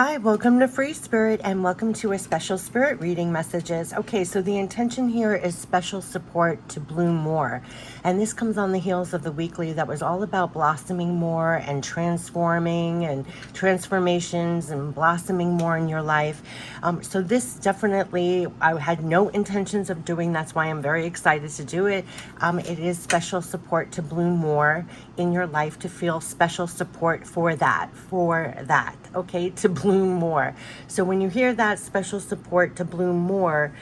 Hi, welcome to Free Spirit and welcome to a special spirit reading messages. Okay, so the intention here is special support to bloom more. And this comes on the heels of the weekly that was all about blossoming more and transforming and transformations and blossoming more in your life. So this definitely, I had no intentions of doing. That's why I'm very excited to do it. It is special support to bloom more in your life, to feel special support for that, okay, to bloom more. So when you hear that special support to bloom more,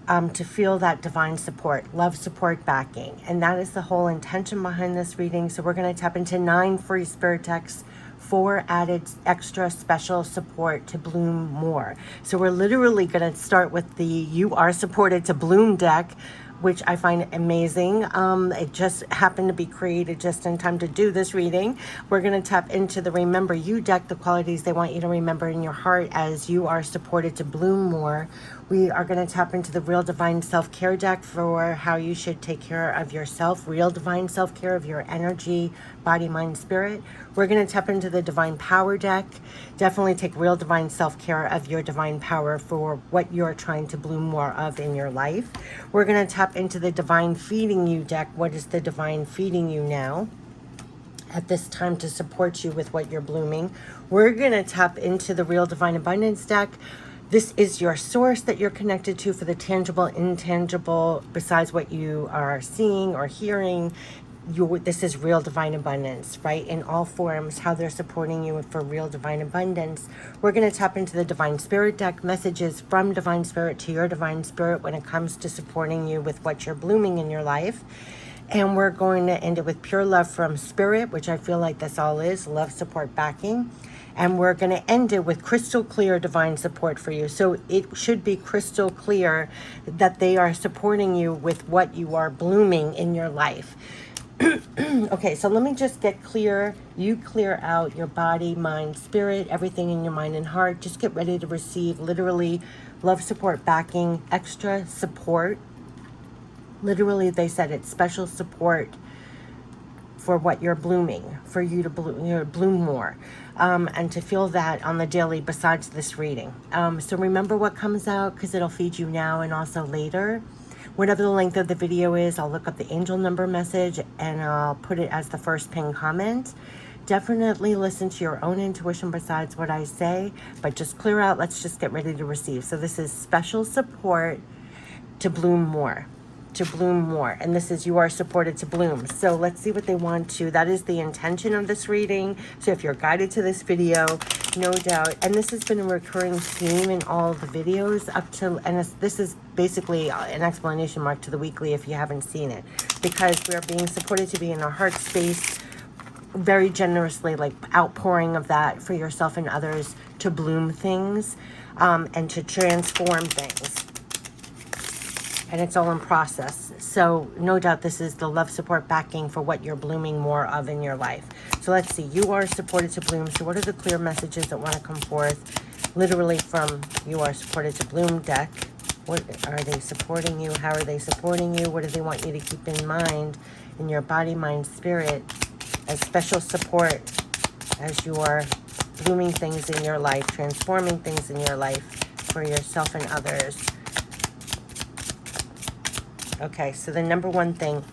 to feel that divine support, love support backing. And that is the whole intention behind this reading. So we're going to tap into 9 free spirit texts for added extra special support to bloom more. So we're literally going to start with the You Are Supported to Bloom deck, which I find amazing. It just happened to be created just in time to do this reading. We're going to tap into the Remember You deck, the qualities they want you to remember in your heart as you are supported to bloom more. We are going to tap into the Real Divine Self-Care deck for how you should take care of yourself, real divine self-care of your energy, body, mind, spirit. We're going to tap into the Divine Power deck. Definitely take real divine self-care of your divine power for what you're trying to bloom more of in your life. We're going to tap into the Divine Feeding You deck. What is the divine feeding you now at this time to support you with what you're blooming? We're going to tap into the Real Divine Abundance deck. This is your source that you're connected to for the tangible, intangible, besides what you are seeing or hearing. This is real divine abundance, right? In all forms, how they're supporting you for real divine abundance. We're going to tap into the Divine Spirit deck, messages from Divine Spirit to your Divine Spirit when it comes to supporting you with what you're blooming in your life. And we're going to end it with Pure Love from Spirit, which I feel like this all is, love, support, backing. And we're going to end it with crystal clear divine support for you. So it should be crystal clear that they are supporting you with what you are blooming in your life. Okay, so let me just get clear. You clear out your body, mind, spirit, everything in your mind and heart. Just get ready to receive literally love, support, backing, extra support. Literally, they said it's special support for what you're blooming, for you to bloom more, and to feel that on the daily besides this reading. So remember what comes out, because it'll feed you now and also later. Whatever the length of the video is, I'll look up the angel number message and I'll put it as the first pinned comment. Definitely listen to your own intuition besides what I say, but just clear out. Let's just get ready to receive. So this is special support to bloom more. To bloom more. And this is You Are Supported to Bloom. So let's see what they want to. That is the intention of this reading. So if you're guided to this video, no doubt. And this has been a recurring theme in all the videos up to, and this is basically an explanation mark to the weekly if you haven't seen it. Because we're being supported to be in our heart space very generously, like outpouring of that for yourself and others to bloom things and to transform things. And it's all in process. So no doubt this is the love, support, backing for what you're blooming more of in your life. So let's see. You are supported to bloom. So what are the clear messages that want to come forth literally from You Are Supported to Bloom deck? What are they supporting you? How are they supporting you? What do they want you to keep in mind in your body, mind, spirit as special support as you are blooming things in your life, transforming things in your life for yourself and others? Okay, so the number one thing,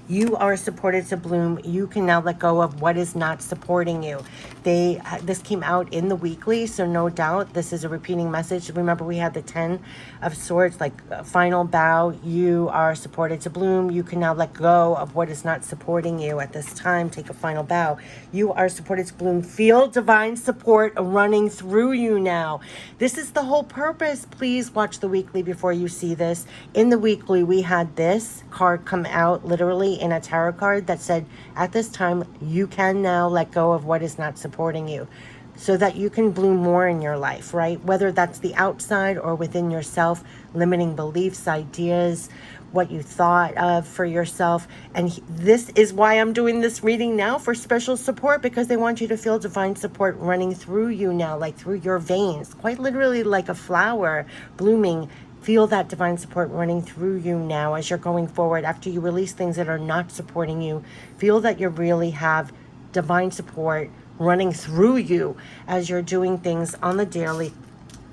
you are supported to bloom. You can now let go of what is not supporting you. This came out in the weekly, so no doubt this is a repeating message. Remember, we had the 10 of Swords, like final bow. You are supported to bloom. You can now let go of what is not supporting you at this time. Take a final bow. You are supported to bloom. Feel divine support running through you now. This is the whole purpose. Please watch the weekly before you see this. In the weekly, we had this card come out literally in a tarot card that said, at this time, you can now let go of what is not supporting you so that you can bloom more in your life, right? Whether that's the outside or within yourself, limiting beliefs, ideas, what you thought of for yourself. And this is why I'm doing this reading now for special support, because they want you to feel divine support running through you now, like through your veins, quite literally like a flower blooming. Feel that divine support running through you now as you're going forward. After you release things that are not supporting you, feel that you really have divine support running through you as you're doing things on the daily,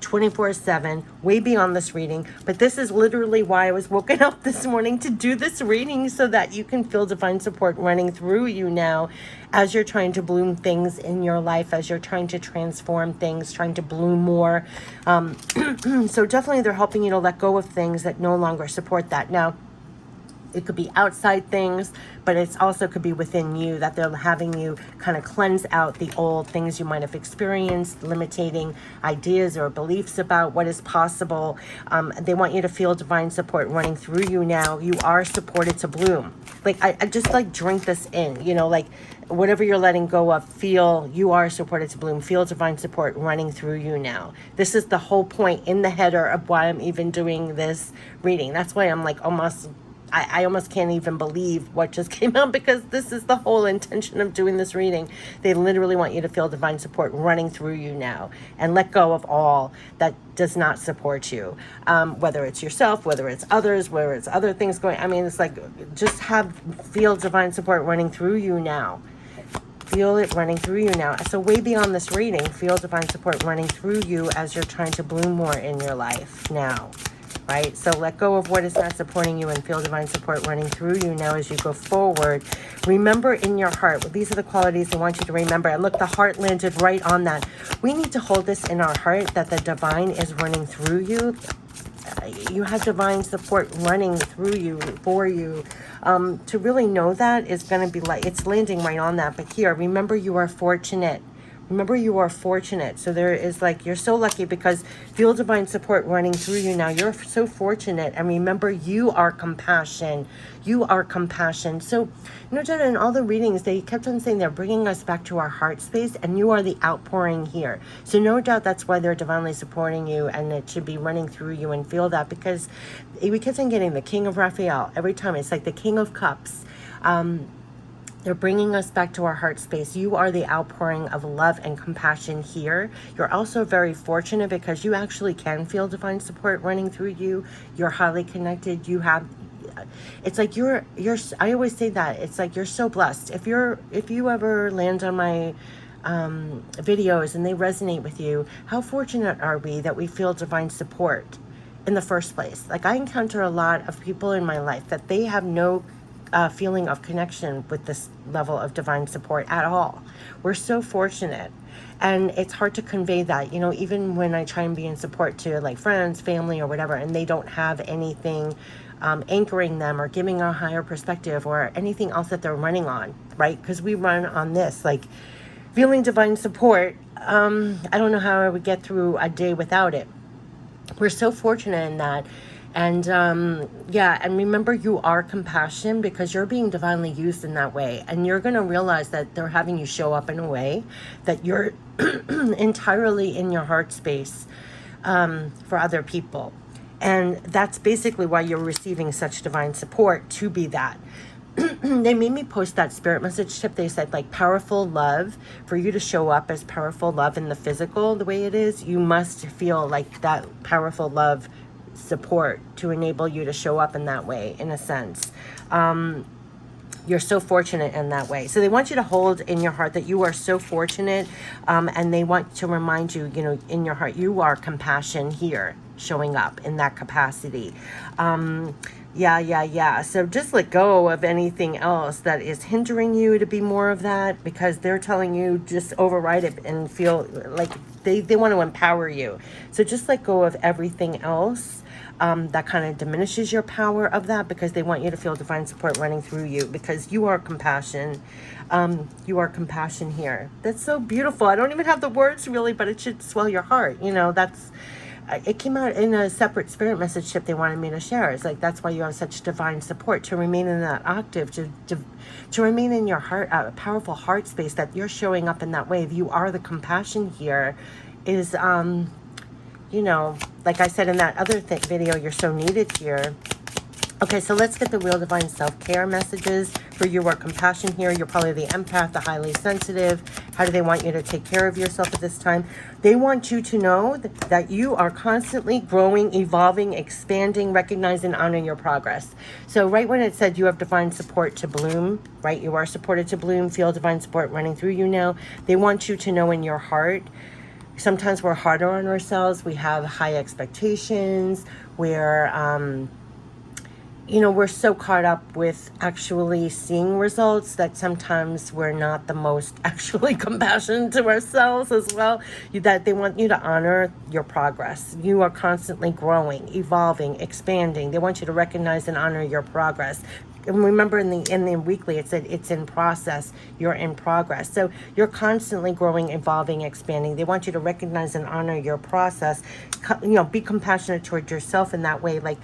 24/7, way beyond this reading. But this is literally why I was woken up this morning to do this reading, so that you can feel divine support running through you now as you're trying to bloom things in your life, as you're trying to transform things, trying to bloom more. So definitely they're helping you to let go of things that no longer support that. Now, it could be outside things, but it's also could be within you, that they're having you kind of cleanse out the old things you might have experienced, limiting ideas or beliefs about what is possible. They want you to feel divine support running through you now. You are supported to bloom. Like, I just like drink this in, you know, like whatever you're letting go of, feel you are supported to bloom. Feel divine support running through you now. This is the whole point in the header of why I'm even doing this reading. That's why I'm like I almost can't even believe what just came out, because this is the whole intention of doing this reading. They literally want you to feel divine support running through you now and let go of all that does not support you. Whether it's yourself, whether it's others, whether it's other things going, I mean, it's like, just feel divine support running through you now. Feel it running through you now. So way beyond this reading, feel divine support running through you as you're trying to bloom more in your life now. Right? So let go of what is not supporting you and feel divine support running through you now as you go forward. Remember in your heart, these are the qualities I want you to remember. And look, the heart landed right on that. We need to hold this in our heart, that the divine is running through you. You have divine support running through you, for you. To really know that is going to be like, it's landing right on that. But here, remember, you are fortunate. Remember, you are fortunate. So there is like, you're so lucky, because feel divine support running through you now. You're so fortunate. And remember, you are compassion. You are compassion. So, you know, Jenna, in all the readings, they kept on saying they're bringing us back to our heart space, and you are the outpouring here. So no doubt that's why they're divinely supporting you, and it should be running through you, and feel that, because we kept on getting the King of Raphael every time. It's like the King of Cups. They're bringing us back to our heart space. You are the outpouring of love and compassion here. You're also very fortunate, because you actually can feel divine support running through you. You're highly connected. You have, it's like you're, I always say that, it's like you're so blessed. If you ever land on my videos and they resonate with you, how fortunate are we that we feel divine support in the first place? Like, I encounter a lot of people in my life that they have no feeling of connection with this level of divine support at all. We're so fortunate, and it's hard to convey that, you know, even when I try and be in support to like friends, family, or whatever, and they don't have anything anchoring them or giving a higher perspective or anything else that they're running on, right? Because we run on this, like, feeling divine support. I don't know how I would get through a day without it. We're so fortunate in that. And yeah, and remember, you are compassion, because you're being divinely used in that way. And you're going to realize that they're having you show up in a way that you're entirely in your heart space for other people. And that's basically why you're receiving such divine support, to be that. They made me post that spirit message tip. They said, like, powerful love, for you to show up as powerful love in the physical the way it is, you must feel like that powerful love support to enable you to show up in that way, in a sense. You're so fortunate in that way. So they want you to hold in your heart that you are so fortunate, and they want to remind you, you know, in your heart, you are compassion here, showing up in that capacity. Yeah. So just let go of anything else that is hindering you to be more of that, because they're telling you just override it and feel like they want to empower you. So just let go of everything else that kind of diminishes your power of that, because they want you to feel divine support running through you, because you are compassion. You are compassion here. That's so beautiful. I don't even have the words really, but it should swell your heart. You know, that's, it came out in a separate spirit message tip they wanted me to share. It's like, that's why you have such divine support, to remain in that octave, to remain in your heart, powerful heart space, that you're showing up in that way. You are the compassion here, is, you know, like I said in that other video, you're so needed here. Okay, so let's get the real divine self-care messages For you are compassion here. You're probably the empath, the highly sensitive. How do they want you to take care of yourself at this time? They want you to know that you are constantly growing, evolving, expanding, recognize and honor your progress. So right when it said you have divine support to bloom, right? You are supported to bloom, feel divine support running through you now. They want you to know in your heart, sometimes we're harder on ourselves. We have high expectations. We're so caught up with actually seeing results that sometimes we're not the most actually compassionate to ourselves as well. That they want you to honor your progress. You are constantly growing, evolving, expanding. They want you to recognize and honor your progress. And remember in the weekly, it said it's in process, you're in progress. So you're constantly growing, evolving, expanding. They want you to recognize and honor your process. Be compassionate toward yourself in that way. Like,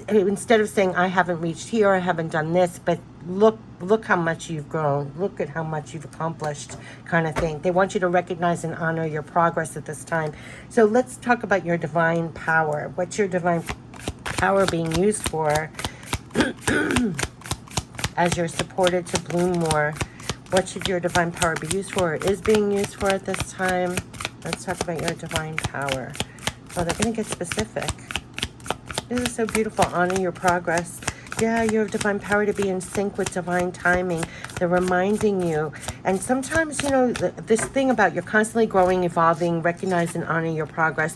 instead of saying, I haven't reached here, I haven't done this, but look how much you've grown. Look at how much you've accomplished, kind of thing. They want you to recognize and honor your progress at this time. So let's talk about your divine power. What's your divine power being used for? As you're supported to bloom more, what should your divine power be used for, is being used for at this time? Let's talk about your divine power. Oh, they're going to get specific. This is so beautiful. Honor your progress. Yeah, you have divine power to be in sync with divine timing. They're reminding you. And sometimes, this thing about you're constantly growing, evolving, recognize and honor your progress.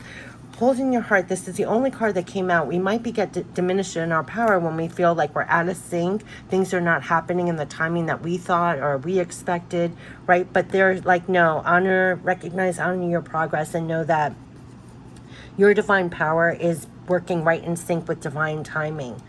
Hold in your heart, this is the only card that came out. We might be diminished in our power when we feel like we're out of sync. Things are not happening in the timing that we thought or we expected, right? But they're like, no, recognize, honor your progress, and know that your divine power is working right in sync with divine timing.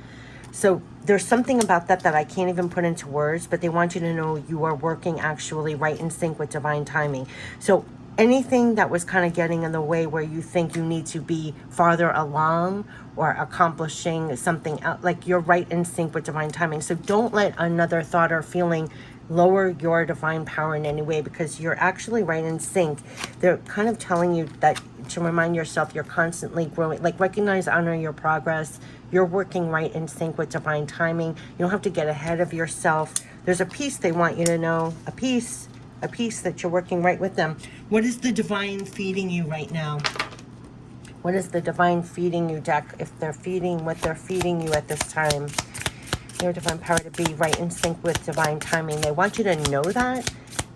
So there's something about that I can't even put into words, but they want you to know you are working actually right in sync with divine timing. So anything that was kind of getting in the way where you think you need to be farther along or accomplishing something else, like you're right in sync with divine timing. So don't let another thought or feeling lower your divine power in any way, because you're actually right in sync. They're kind of telling you that to remind yourself you're constantly growing, like recognize, honor your progress. You're working right in sync with divine timing. You don't have to get ahead of yourself. There's a peace they want you to know, a peace that you're working right with them. What is the divine feeding you right now? What is the divine feeding you, deck? If they're feeding what they're feeding you at this time, your divine power to be right in sync with divine timing. They want you to know that.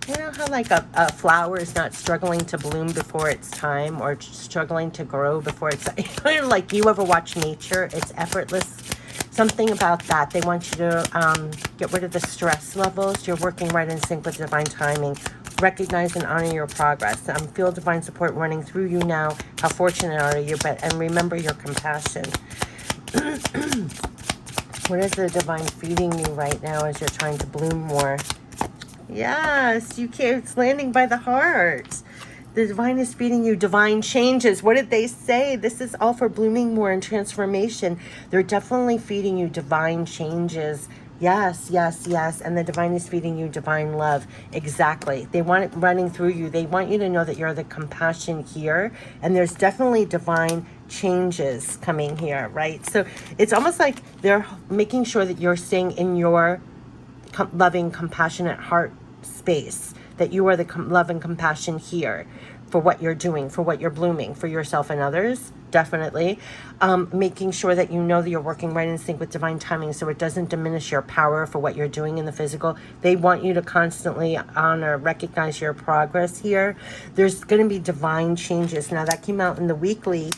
You know how like a flower is not struggling to bloom before its time, or struggling to grow before it's like, you ever watch nature? It's effortless. Something about that. They want you to get rid of the stress levels. You're working right in sync with divine timing. Recognize and honor your progress. Feel divine support running through you now. How fortunate are you? And remember your compassion. What is the divine feeding you right now as you're trying to bloom more? Yes, you can. It's landing by the heart. The divine is feeding you divine changes. What did they say? This is all for blooming more and transformation. They're definitely feeding you divine changes. Yes, yes, yes. And the divine is feeding you divine love. Exactly. They want it running through you. They want you to know that you're the compassion here. And there's definitely divine changes coming here, right? So it's almost like they're making sure that you're staying in your loving, compassionate heart space, that you are the love and compassion here for what you're doing, for what you're blooming, for yourself and others, definitely. Making sure that you know that you're working right in sync with divine timing, so it doesn't diminish your power for what you're doing in the physical. They want you to constantly honor, recognize your progress here. There's going to be divine changes. Now, that came out in the weekly.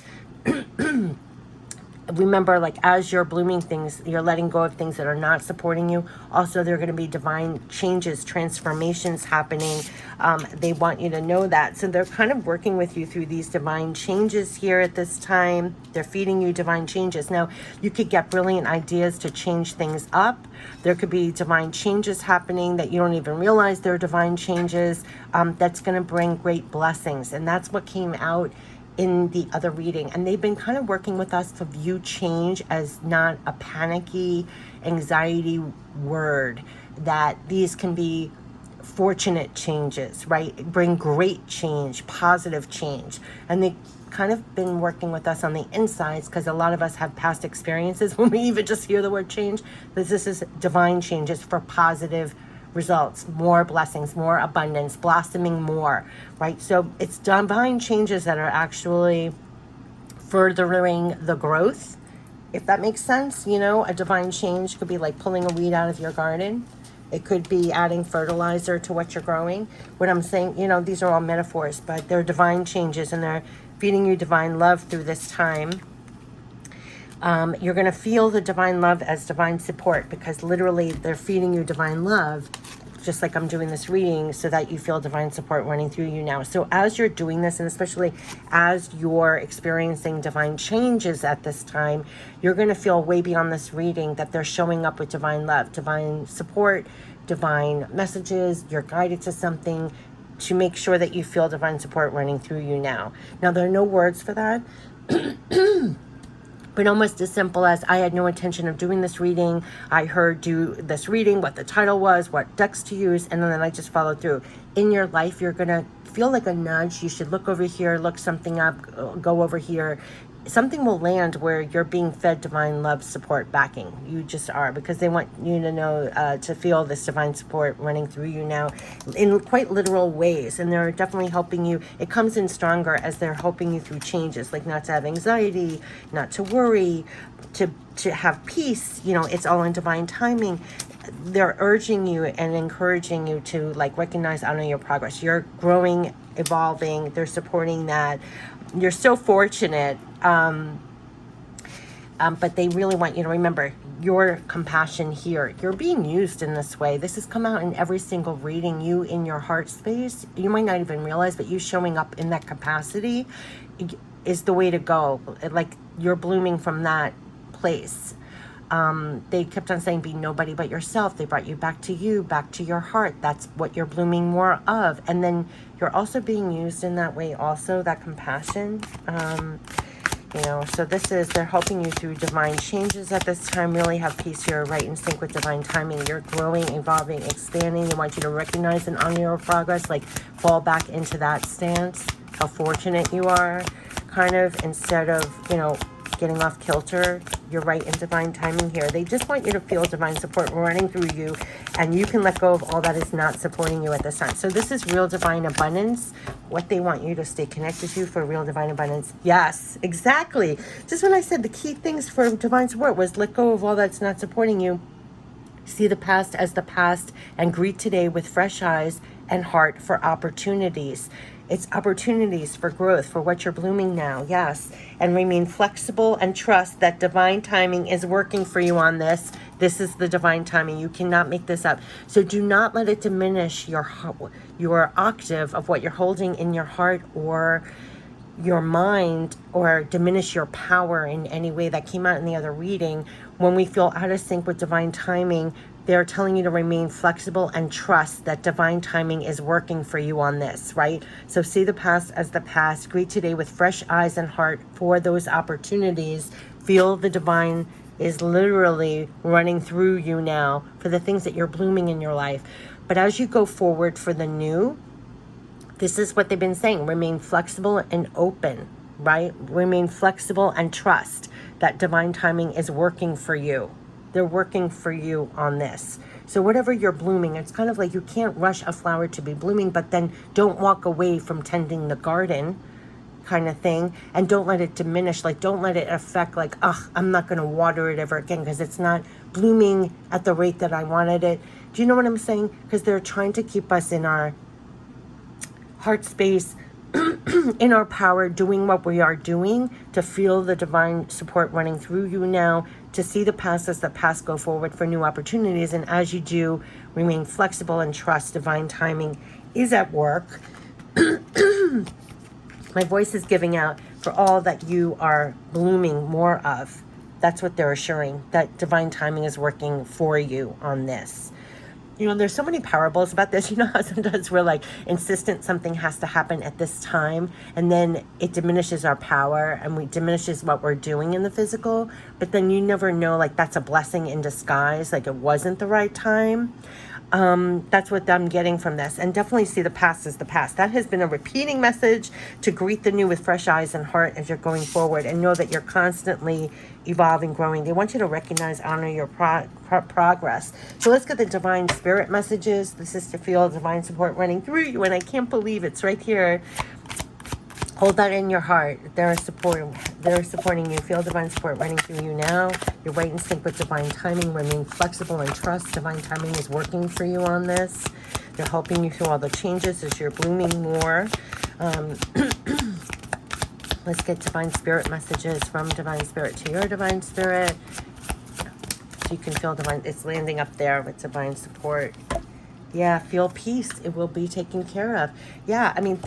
Remember, like, as you're blooming things, you're letting go of things that are not supporting you. Also, there are going to be divine changes, transformations happening. They want you to know that. So they're kind of working with you through these divine changes here at this time. They're feeding you divine changes. Now, you could get brilliant ideas to change things up. There could be divine changes happening that you don't even realize they're divine changes. That's going to bring great blessings. And that's what came out in the other reading. And they've been kind of working with us to view change as not a panicky anxiety word, that these can be fortunate changes, right? Bring great change, positive change. And they kind of been working with us on the insides because a lot of us have past experiences when we even just hear the word change. This is divine changes for positive results, more blessings, more abundance, blossoming more, right? So it's divine changes that are actually furthering the growth, if that makes sense. You know, a divine change could be like pulling a weed out of your garden. It could be adding fertilizer to what you're growing. What I'm saying, you know, these are all metaphors, but they're divine changes and they're feeding you divine love through this time. You're going to feel the divine love as divine support because literally they're feeding you divine love, just like I'm doing this reading, so that you feel divine support running through you now. So as you're doing this, and especially as you're experiencing divine changes at this time, you're going to feel way beyond this reading that they're showing up with divine love, divine support, divine messages. You're guided to something to make sure that you feel divine support running through you now. Now, there are no words for that. But almost as simple as, I had no intention of doing this reading. I heard do this reading, what the title was, what decks to use, and then I just followed through. In your life, you're going to feel like a nudge. You should look over here, look something up, go over here. Something will land where you're being fed divine love, support, backing. You just are, because they want you to know, to feel this divine support running through you now in quite literal ways. And they're definitely helping you. It comes in stronger as they're helping you through changes, like not to have anxiety, not to worry, to have peace. You know, it's all in divine timing. They're urging you and encouraging you to like recognize, honor your progress. You're growing, evolving. They're supporting that. You're so fortunate. But they really want you to remember your compassion here. You're being used in this way. This has come out in every single reading. You in your heart space, you might not even realize, but you showing up in that capacity is the way to go. Like you're blooming from that place. They kept on saying, be nobody but yourself. They brought you, back to your heart. That's what you're blooming more of. And then you're also being used in that way also, that compassion. You know, so they're helping you through divine changes at this time. Really have peace here, right in sync with divine timing. You're growing, evolving, expanding. They want you to recognize and honor your progress, like fall back into that stance, how fortunate you are, kind of, instead of, you know, getting off kilter. You're right in divine timing here. They just want you to feel divine support running through you, and you can let go of all that is not supporting you at this time. So this is real divine abundance, what they want you to stay connected to for real divine abundance. Yes, exactly. Just when I said the key things for divine support was let go of all that's not supporting you. See the past as the past and greet today with fresh eyes and heart for opportunities. It's opportunities for growth, for what you're blooming now, yes. And remain flexible and trust that divine timing is working for you on this. This is the divine timing. You cannot make this up. So do not let it diminish your octave of what you're holding in your heart or your mind, or diminish your power in any way. That came out in the other reading. When we feel out of sync with divine timing, they're telling you to remain flexible and trust that divine timing is working for you on this, right? So see the past as the past. Greet today with fresh eyes and heart for those opportunities. Feel the divine is literally running through you now for the things that you're blooming in your life. But as you go forward for the new, this is what they've been saying. Remain flexible and open, right? Remain flexible and trust that divine timing is working for you. They're working for you on this. So whatever you're blooming, it's kind of like you can't rush a flower to be blooming, but then don't walk away from tending the garden kind of thing. And don't let it diminish. Like, don't let it affect like, I'm not going to water it ever again because it's not blooming at the rate that I wanted it. Do you know what I'm saying? Because they're trying to keep us in our heart space, in our power, doing what we are doing, to feel the divine support running through you now, to see the past as the past, go forward for new opportunities. And as you do, remain flexible and trust divine timing is at work. My voice is giving out for all that you are blooming more of. That's what they're assuring, that divine timing is working for you on this. You know, there's so many parables about this. You know how sometimes we're like insistent something has to happen at this time, and then it diminishes our power and we diminishes what we're doing in the physical. But then you never know, like that's a blessing in disguise, like it wasn't the right time. That's what I'm getting from this. And definitely see the past as the past. That has been a repeating message to greet the new with fresh eyes and heart as you're going forward, and know that you're constantly evolving, growing. They want you to recognize, honor your progress. So let's get the divine spirit messages. This is to feel divine support running through you, and I can't believe it's right here. Hold that in your heart. They're supporting you. Feel divine support running through you now. You're right in sync with divine timing. Remain flexible and trust. Divine timing is working for you on this. They're helping you through all the changes as you're blooming more. Let's get divine spirit messages from divine spirit to your divine spirit. So you can feel divine. It's landing up there with divine support. Yeah, feel peace. It will be taken care of. Yeah, I mean,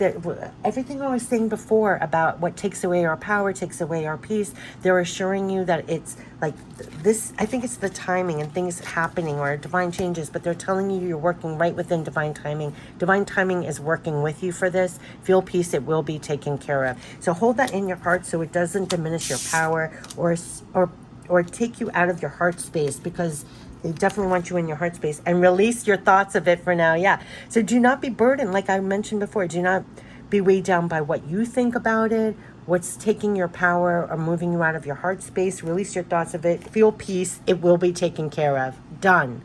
everything I was saying before about what takes away our power, takes away our peace, they're assuring you that it's like this. I think it's the timing and things happening or divine changes, but they're telling you you're working right within divine timing. Divine timing is working with you for this. Feel peace. It will be taken care of. So hold that in your heart so it doesn't diminish your power or take you out of your heart space, because they definitely want you in your heart space, and release your thoughts of it for now. Yeah. So do not be burdened. Like I mentioned before, do not be weighed down by what you think about it, what's taking your power or moving you out of your heart space. Release your thoughts of it. Feel peace. It will be taken care of. Done.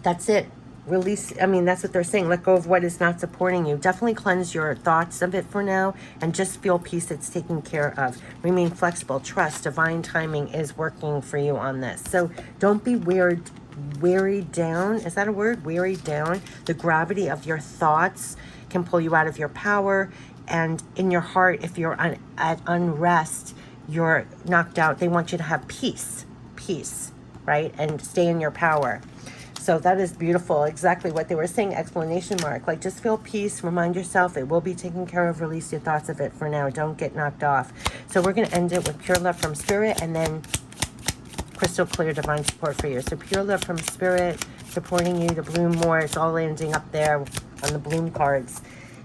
That's it. Release. I mean, that's what they're saying. Let go of what is not supporting you. Definitely cleanse your thoughts of it for now, and just feel peace. It's taken care of. Remain flexible. Trust. Divine timing is working for you on this. So don't be wearied down. Is that a word? Wearied down. The gravity of your thoughts can pull you out of your power. And in your heart, if you're at unrest, you're knocked out. They want you to have peace, right? And stay in your power. So that is beautiful. Exactly what they were saying, explanation mark. Like, just feel peace. Remind yourself it will be taken care of. Release your thoughts of it for now. Don't get knocked off. So we're going to end it with pure love from spirit, and then crystal clear divine support for you. So pure love from spirit, supporting you to bloom more. It's all landing up there on the bloom cards.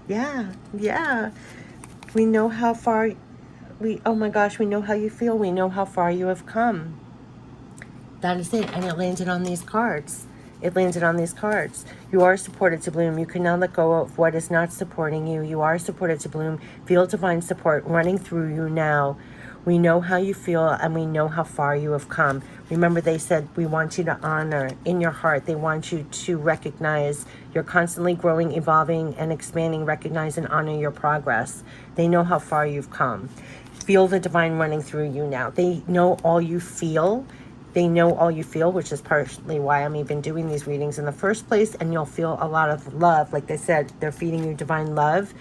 Yeah. We know how far oh my gosh, we know how you feel. We know how far you have come. That is it. And it landed on these cards. You are supported to bloom. You can now let go of what is not supporting you. You are supported to bloom. Feel divine support running through you now. We know how you feel, and we know how far you have come. Remember, they said we want you to honor in your heart. They want you to recognize you're constantly growing, evolving, and expanding. Recognize and honor your progress. They know how far you've come. Feel the divine running through you now. They know all you feel. Which is partially why I'm even doing these readings in the first place. And you'll feel a lot of love. Like they said, they're feeding you divine love.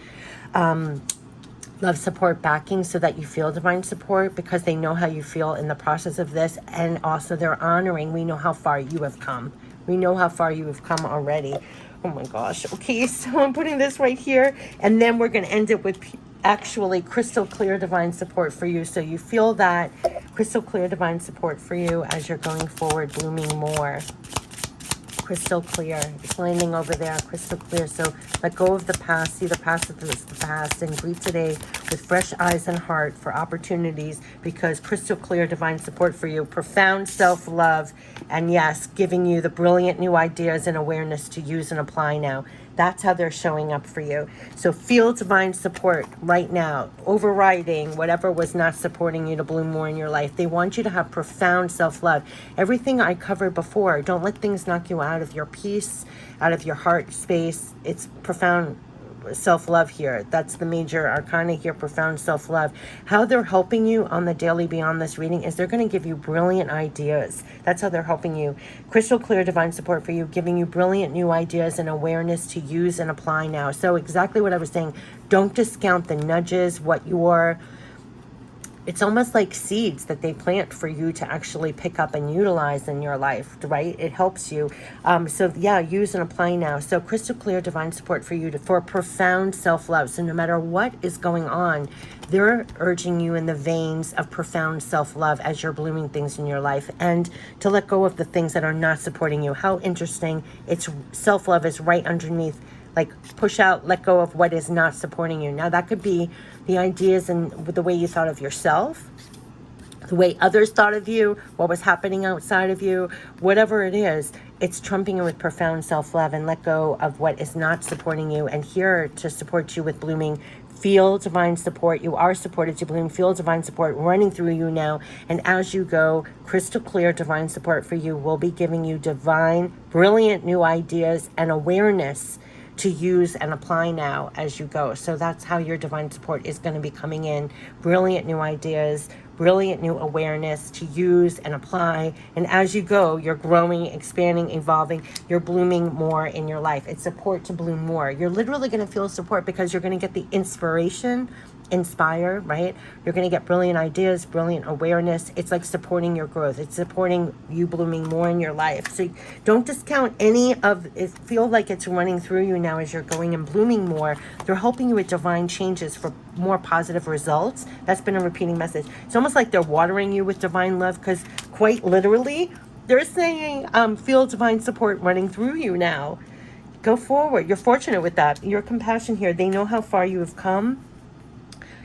Love, support, backing, so that you feel divine support, because they know how you feel in the process of this. And also they're honoring, we know how far you have come. We know how far you have come already. Oh my gosh. Okay, so I'm putting this right here, and then we're going to end it with actually crystal clear divine support for you. So you feel that crystal clear divine support for you as you're going forward, blooming more. Crystal clear. It's landing over there, crystal clear. So let go of the past. See the past as the past, and greet today with fresh eyes and heart for opportunities, because crystal clear divine support for you. Profound self-love, and yes, giving you the brilliant new ideas and awareness to use and apply now. That's how they're showing up for you. So feel divine support right now, overriding whatever was not supporting you to bloom more in your life. They want you to have profound self-love. Everything I covered before, don't let things knock you out of your peace, out of your heart space. It's profound self-love here. That's the major arcana here, profound self-love. How they're helping you on the daily beyond this reading is they're going to give you brilliant ideas. That's how they're helping you. Crystal clear divine support for you, giving you brilliant new ideas and awareness to use and apply now. So exactly what I was saying. Don't discount the nudges, it's almost like seeds that they plant for you to actually pick up and utilize in your life, right? It helps you. So yeah, use and apply now. So crystal clear divine support for you for profound self-love. So no matter what is going on, they're urging you in the veins of profound self-love as you're blooming things in your life, and to let go of the things that are not supporting you. How interesting. It's self-love is right underneath. Like, push out, let go of what is not supporting you. Now, that could be the ideas and the way you thought of yourself. the way others thought of you, what was happening outside of you, whatever it is, it's trumping it with profound self-love, and let go of what is not supporting you. And here to support you with blooming, feel divine support. You are supported to bloom. Feel divine support running through you now. And as you go, crystal clear divine support for you will be giving you divine, brilliant new ideas and awareness to use and apply now as you go. So that's how your divine support is going to be coming in. Brilliant new ideas, brilliant new awareness to use and apply. And as you go, you're growing, expanding, evolving. You're blooming more in your life. It's support to bloom more. You're literally going to feel support because you're going to get the inspiration, inspire, right? You're going to get brilliant ideas, brilliant awareness. It's like supporting your growth. It's supporting you blooming more in your life. So don't discount any of it. Feel like it's running through you now as you're going and blooming more. They're helping you with divine changes for more positive results. That's been a repeating message. It's almost like they're watering you with divine love, because quite literally they're saying feel divine support running through you now. Go forward. You're fortunate with that. Your compassion here, they know how far you have come.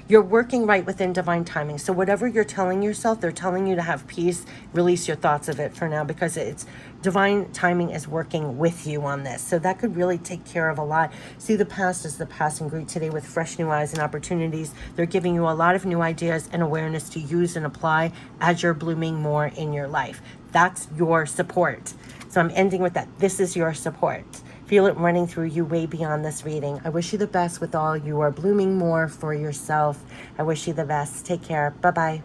You're working right within divine timing. So whatever you're telling yourself, they're telling you to have peace. Release your thoughts of it for now, because it's divine timing is working with you on this. So that could really take care of a lot. See the past as the past and greet today with fresh new eyes and opportunities. They're giving you a lot of new ideas and awareness to use and apply as you're blooming more in your life. That's your support. So I'm ending with that. This is your support. Feel it running through you way beyond this reading. I wish you the best with all. You are blooming more for yourself. I wish you the best. Take care. Bye-bye.